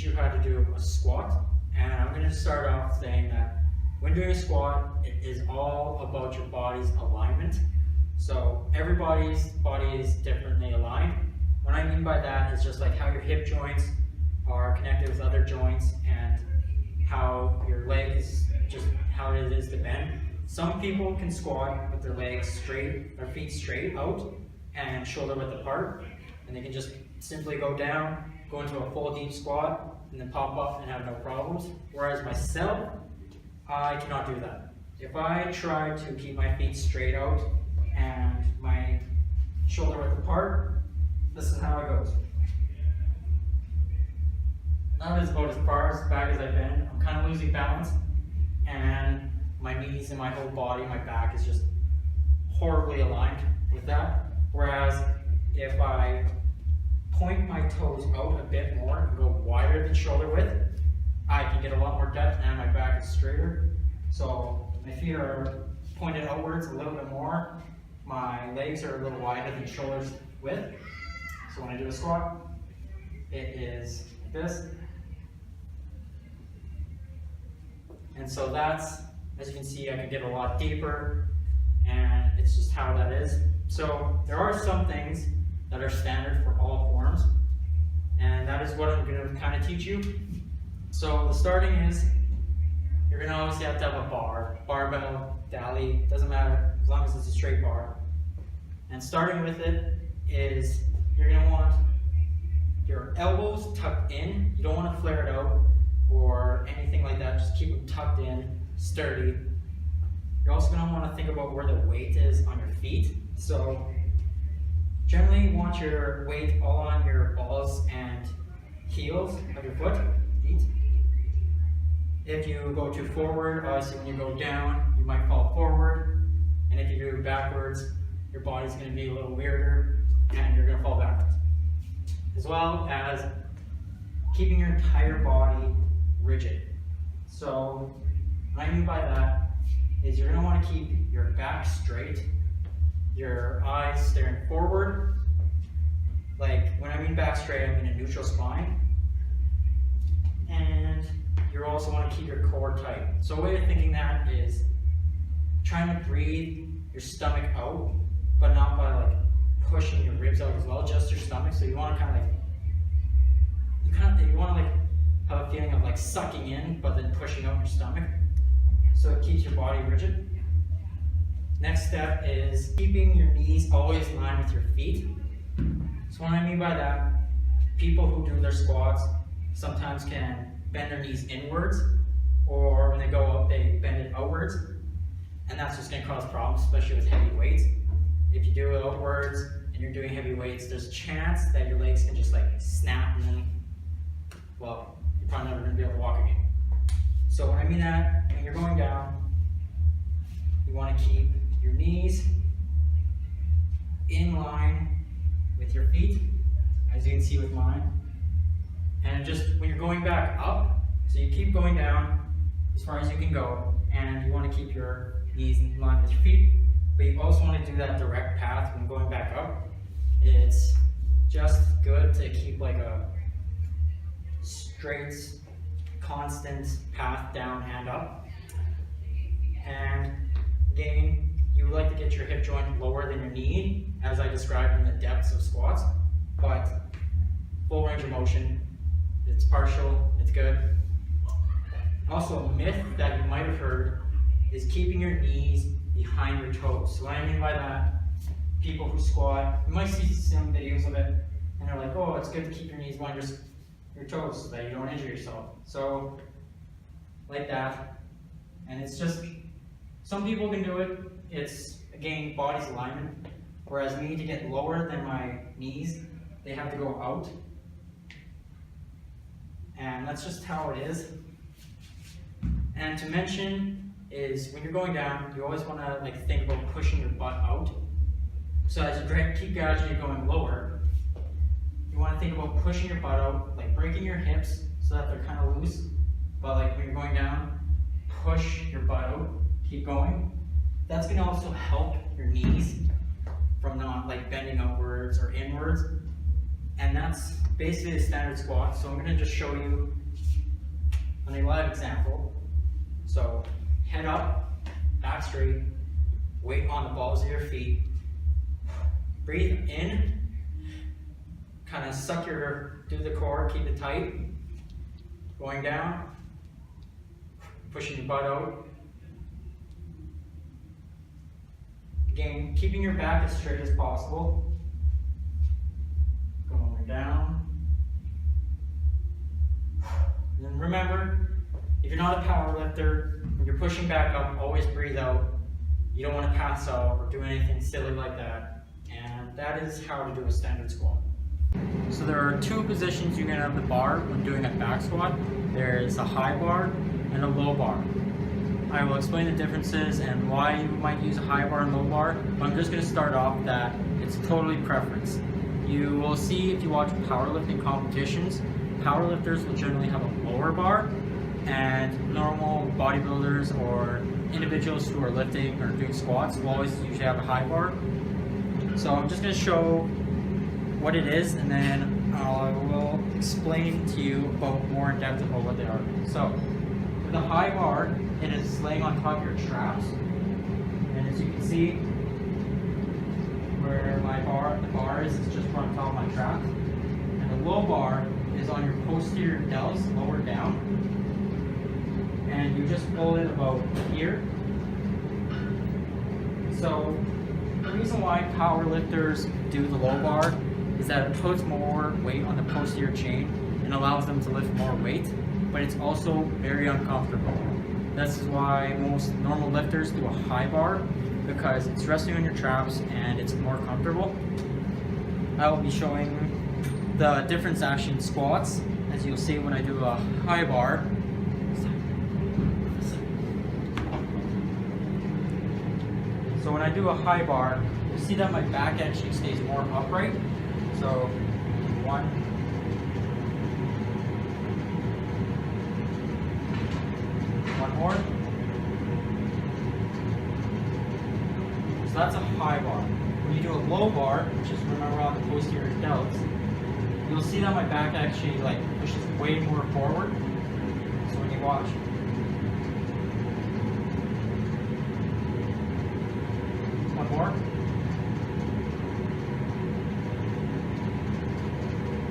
teach you how to do a squat. And I'm going to start off saying that when doing a squat, it is all about your body's alignment. So everybody's body is differently aligned. What I mean by that is just like how your hip joints are connected with other joints and how your legs, just how it is to bend. Some people can squat with their legs straight, their feet straight out and shoulder width apart, and they can just simply go down, go into a full deep squat, and then pop up and have no problems. Whereas myself, I cannot do that. If I try to keep my feet straight out and my shoulder width apart, this is how it goes. That is about as far as back as I bend. I'm kind of losing balance, and my knees and my whole body, my back is just horribly aligned with that. Whereas if I point my toes out a bit more and go wider than shoulder width, I can get a lot more depth and my back is straighter. So my feet are pointed outwards a little bit more. My legs are a little wider than shoulder width. So when I do a squat, it is like this. And so that's, as you can see, I can get a lot deeper, and it's just how that is. So there are some things that are standard for all forms, and that is what I'm going to kind of teach you. So the starting is, you're going to obviously have to have a bar, barbell, dolly, doesn't matter, as long as it's a straight bar. And starting with it is, you're going to want your elbows tucked in. You don't want to flare it out or anything like that, just keep them tucked in, sturdy. You're also going to want to think about where the weight is on your feet. So generally you want your weight all on your balls and heels of your feet. If you go too forward, obviously when you go down, you might fall forward. And if you go backwards, your body's going to be a little weirder and you're going to fall backwards. As well as keeping your entire body rigid. So what I mean by that is you're going to want to keep your back straight, your eyes staring forward. Like when I mean back straight, I mean a neutral spine. And you also want to keep your core tight. So a way of thinking that is trying to breathe your stomach out, but not by like pushing your ribs out as well, just your stomach. So you want to kind of like, you want to like have a feeling of like sucking in, but then pushing out your stomach. So it keeps your body rigid. Next step is keeping your knees always in line with your feet. So what I mean by that, people who do their squats sometimes can bend their knees inwards, or when they go up, they bend it outwards. And that's just going to cause problems, especially with heavy weights. If you do it outwards and you're doing heavy weights, there's a chance that your legs can just like snap and then, well, you're probably never going to be able to walk again. So when I mean that, when you're going down, you want to keep your knees in line with your feet, as you can see with mine. And just when you're going back up, so you keep going down as far as you can go, and you want to keep your knees in line with your feet, but you also want to do that direct path when going back up. It's just good to keep like a straight, constant path down and up. And again, you would like to get your hip joint lower than your knee, as I described in the depths of squats, but full range of motion, it's partial, it's good. Also, a myth that you might have heard is keeping your knees behind your toes. So what I mean by that, people who squat, you might see some videos of it, and they're like, oh, it's good to keep your knees behind your toes so that you don't injure yourself. So, like that. And it's just, some people can do it. It's, again, body's alignment. Whereas me, to get lower than my knees, they have to go out. And that's just how it is. And to mention is when you're going down, you always want to like think about pushing your butt out. So as you keep gradually going lower, you want to think about pushing your butt out, like breaking your hips so that they're kind of loose. But like when you're going down, push your butt out, keep going. That's going to also help your knees from not like bending outwards or inwards. And that's basically a standard squat. So I'm going to just show you on a live example. So head up, back straight, weight on the balls of your feet. Breathe in, kind of do the core, keep it tight. Going down, pushing your butt out. Again, keeping your back as straight as possible. Going down. And then remember, if you're not a power lifter, when you're pushing back up, always breathe out. You don't want to pass out or do anything silly like that. And that is how to do a standard squat. So there are two positions you can have the bar when doing a back squat. There's a high bar and a low bar. I will explain the differences and why you might use a high bar and low bar, but I'm just going to start off that it's totally preference. You will see if you watch powerlifting competitions, powerlifters will generally have a lower bar, and normal bodybuilders or individuals who are lifting or doing squats will always usually have a high bar. So I'm just going to show what it is, and then I will explain to you about more in depth about what they are. So with a high bar, it is laying on top of your traps, and as you can see where the bar is, it's just on top of my trap, and the low bar is on your posterior delts, lower down, and you just pull it about here. So the reason why power lifters do the low bar is that it puts more weight on the posterior chain and allows them to lift more weight, but it's also very uncomfortable. This is why most normal lifters do a high bar, because it's resting on your traps and it's more comfortable. I will be showing the difference actually in squats, as you'll see when I do a high bar. So when I do a high bar, you see that my back actually stays more upright. So one, more. So that's a high bar. When you do a low bar, which is remember on the posterior delts, you'll see that my back actually pushes way more forward. So when you watch, one more.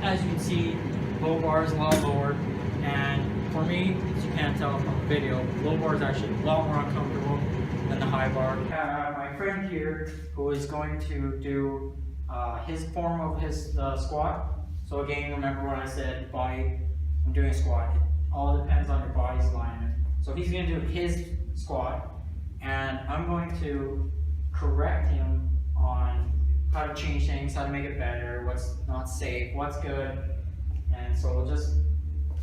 As you can see, low bar is a lot lower, and for me, as you can't tell from the video, low bar is actually a lot more uncomfortable than the high bar. My friend here, who is going to do his form of his squat. So again, remember what I said, when doing a squat, it all depends on your body's alignment. So he's going to do his squat, and I'm going to correct him on how to change things, how to make it better, what's not safe, what's good. And so we'll just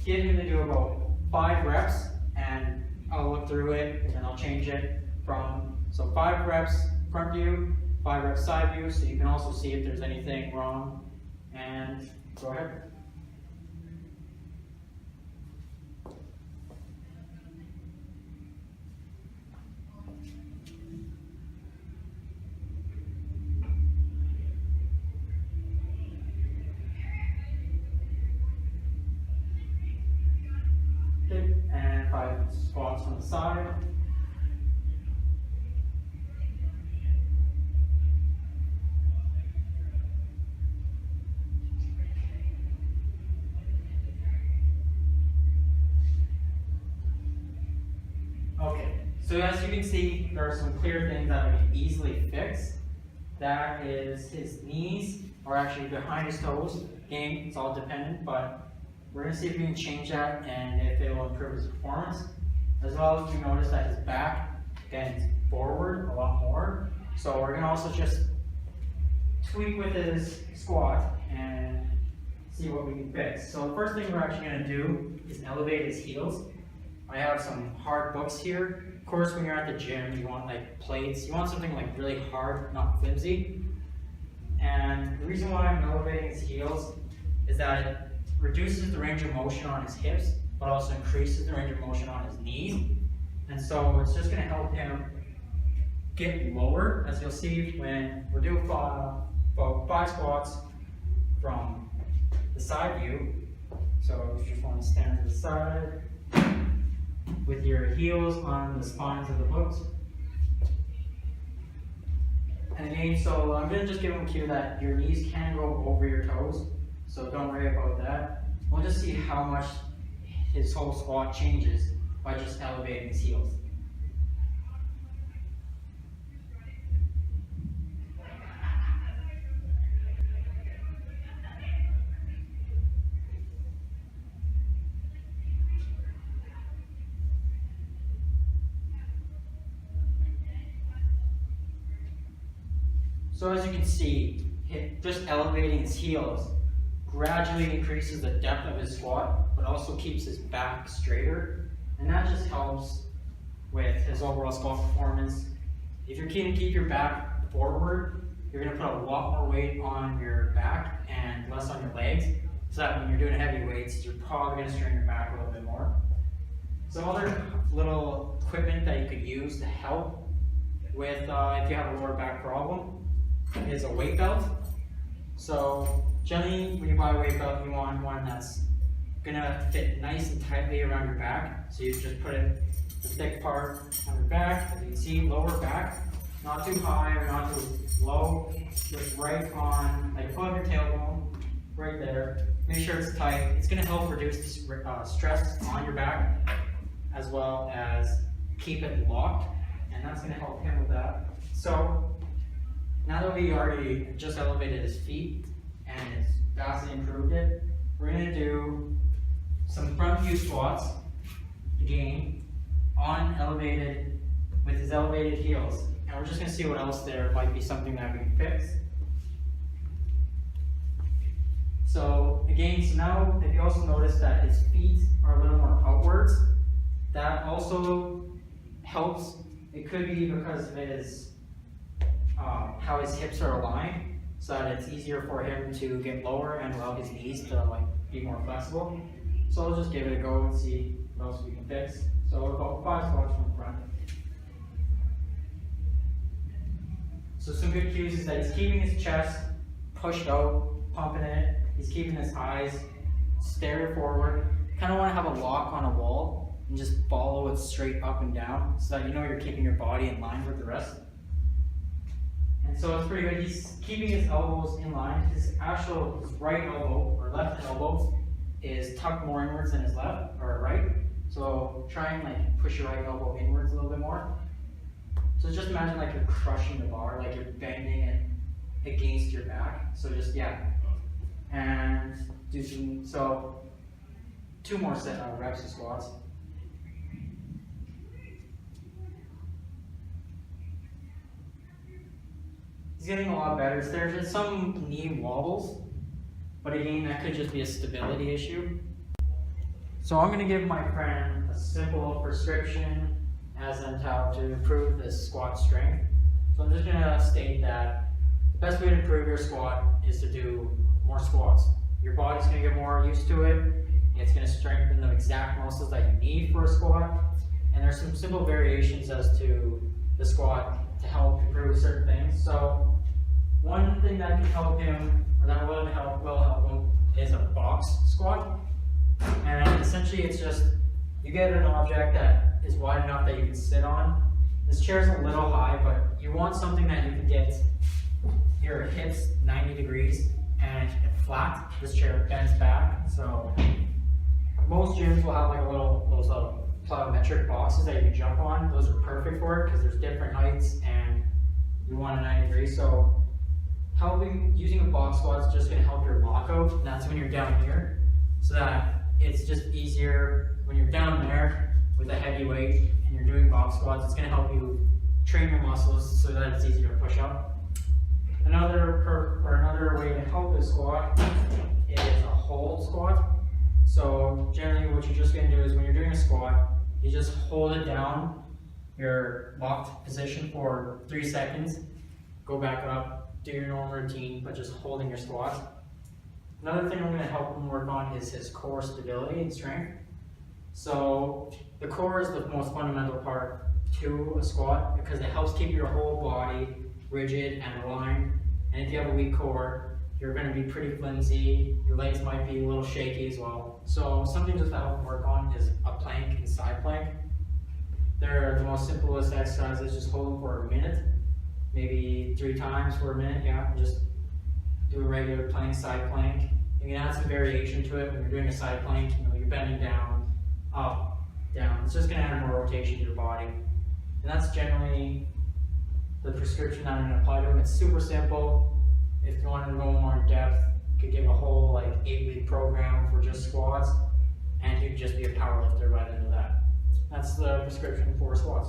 get him to do about 5 reps, and I'll look through it and then I'll change it from, so 5 reps front view, 5 reps side view, so you can also see if there's anything wrong. And go ahead. And 5 squats on the side. Okay, so as you can see, there are some clear things that we can easily fix. That is, his knees are actually behind his toes. Again, it's all dependent, but we're going to see if we can change that and if it will improve his performance. As well as you notice that his back bends forward a lot more. So we're going to also just tweak with his squat and see what we can fix. So the first thing we're actually going to do is elevate his heels. I have some hard books here. Of course, when you're at the gym, you want plates. You want something really hard, not flimsy. And the reason why I'm elevating his heels is that it reduces the range of motion on his hips, but also increases the range of motion on his knees. And so it's just going to help him get lower, as you'll see when we're doing about 5 squats from the side view. So you just want to stand to the side with your heels on the spines of the books. And again, so I'm going to just give him a cue that your knees can go over your toes, so don't worry about that. We'll just see how much his whole squat changes by just elevating his heels. So as you can see, just elevating his heels gradually increases the depth of his squat, but also keeps his back straighter, and that just helps with his overall squat performance. If you're keen to keep your back forward, you're going to put a lot more weight on your back and less on your legs, so that when you're doing heavy weights, you're probably going to strain your back a little bit more. Some other little equipment that you could use to help with if you have a lower back problem is a weight belt. So generally when you buy a weight belt, you want one that's gonna fit nice and tightly around your back. So you just put it, the thick part on your back. As you can see, lower back, not too high or not too low, just right on, like above your tailbone, right there. Make sure it's tight. It's gonna help reduce the stress on your back, as well as keep it locked, and that's gonna help him with that. So now that we already just elevated his feet and it's vastly improved it, we're going to do some front view squats again with his elevated heels. And we're just going to see what else there might be something that we can fix. So again, so now if you also notice that his feet are a little more outwards, that also helps. It could be because of his how his hips are aligned, so that it's easier for him to get lower and allow his knees to be more flexible. So I'll just give it a go and see what else we can fix. So about 5 squats from the front. So some good cues is that he's keeping his chest pushed out, pumping it. He's keeping his eyes stared forward. Kind of want to have a lock on a wall and just follow it straight up and down, so that you know you're keeping your body in line with the rest. And so it's pretty good. He's keeping his elbows in line. His right elbow or left elbow is tucked more inwards than his left or right. So try and push your right elbow inwards a little bit more. So just imagine you're crushing the bar, you're bending it against your back. So just and do some. 2 more reps of squats. He's getting a lot better. There's just some knee wobbles, but again, that could just be a stability issue. So I'm going to give my friend a simple prescription as in how to improve the squat strength. So I'm just going to state that the best way to improve your squat is to do more squats. Your body's going to get more used to it. It's going to strengthen the exact muscles that you need for a squat. And there's some simple variations as to the squat to help improve certain things. So one thing that can help him, or that will help him, is a box squat. And essentially it's just, you get an object that is wide enough that you can sit on. This chair's a little high, but you want something that you can get your hips 90 degrees and flat. This chair bends back. So most gyms will have those plyometric boxes that you can jump on. Those are perfect for it because there's different heights and you want a 90 degrees. So using a box squat is just going to help your lockout, and that's when you're down here, so that it's just easier when you're down there with a heavy weight and you're doing box squats. It's going to help you train your muscles so that it's easier to push up. Another way to help this squat is a hold squat. So generally what you're just going to do is when you're doing a squat, you just hold it down, your locked position for 3 seconds, go back up, do your normal routine, but just holding your squat. Another thing I'm going to help him work on is his core stability and strength. So the core is the most fundamental part to a squat because it helps keep your whole body rigid and aligned. And if you have a weak core, you're going to be pretty flimsy, your legs might be a little shaky as well. So something just to help work on is a plank and side plank. They're the most simplest exercises, just hold them for a minute, maybe 3 times for a minute, yeah, just do a regular plank, side plank. You can add some variation to it when you're doing a side plank, you're bending down, up, down. It's just going to add more rotation to your body. And that's generally the prescription that I'm going to apply to them. It's super simple. If you want to go more in depth, you could give a whole 8-week program for just squats, and you could just be a power lifter right into that. That's the prescription for squats.